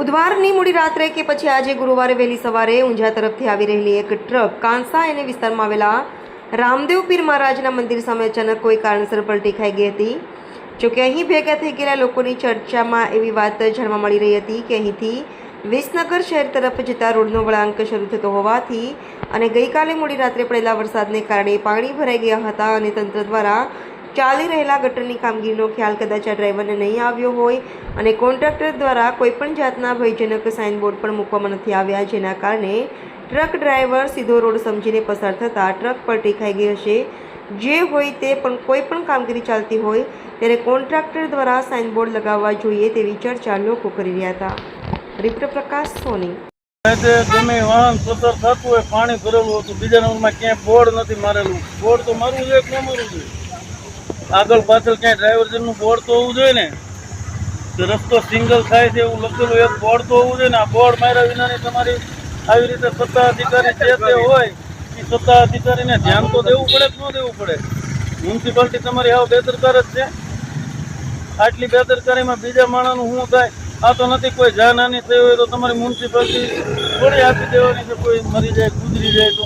બુધવારની મોડી રાત્રે કે પછી આજે ગુરુવારે વહેલી સવારે ઊંઝા તરફથી આવી રહેલી એક ટ્રક કાંસા એને વિસ્તારમાં આવેલા રામદેવ પીર મહારાજના મંદિર સામે અચાનક કોઈ કારણસર પલટી ખાઈ ગઈ હતી। જોકે અહીં ભેગા થઈ ગયેલા લોકોની ચર્ચામાં એવી વાત જાણવા મળી રહી હતી કે અહીંથી વિસનગર શહેર તરફ જતા રોડનો વળાંક શરૂ થતો હોવાથી અને ગઈકાલે મોડી રાત્રે પડેલા વરસાદને કારણે પાણી ભરાઈ ગયા હતા અને તંત્ર દ્વારા ચાલી રહેલા ગટરની કામગીરીનો ખ્યાલ કદાચ આ ડ્રાઈવરને નહીં આવ્યો હોય અને કોન્ટ્રાક્ટર દ્વારા કોઈપણ જાતના ભયજનક સાઇનબોર્ડ પણ મૂકવામાં નથી આવ્યા, જેના કારણે ટ્રક ડ્રાઈવર સીધો રોડ સમજીને પસાર થતાં ટ્રક પલટી ખાઈ ગઈ હશે। જે હોય તે પણ કોઈ પણ કામગીરી ચાલતી હોય ત્યારે કોન્ટ્રાક્ટર દ્વારા સાઇનબોર્ડ લગાવવા જોઈએ તેવી ચર્ચા લોકો કરી રહ્યા હતા। રિપોર્ટર પ્રકાશ સોની। ગમે વાહન પસાર થતું હોય પાણી ભરેલું હતું, બીજા નંબરમાં ક્યાંય બોર્ડ નથી મારેલું। બોર્ડ તો મારવું જોઈએ કે ન મારવું જોઈએ? આગળ પાછળ ક્યાંય ડ્રાઈવરનું બોર્ડ તો હોવું જોઈએ ને, કે રસ્તો સિંગલ થાય છે એવું લખેલું એક બોર્ડ તો હોવું જોઈએ ને। આ બોર્ડ માર્યા વિનાની તમારી આવી રીતે સત્તા અધિકારી જે તે હોય એ સત્તા અધિકારીને ધ્યાન તો દેવું પડે કે ન દેવું પડે? મ્યુનિસિપાલિટી તમારી હાવ બેદરકાર જ છે। આટલી બેદરકારીમાં બીજા માણસનું શું થાય? આ તો નથી કોઈ જાનહાની થઈ હોય તો તમારી મ્યુનિસિપાલિટી થોડી આપી દેવાની છે, કોઈ મરી જાય ગુજરી જાય તો।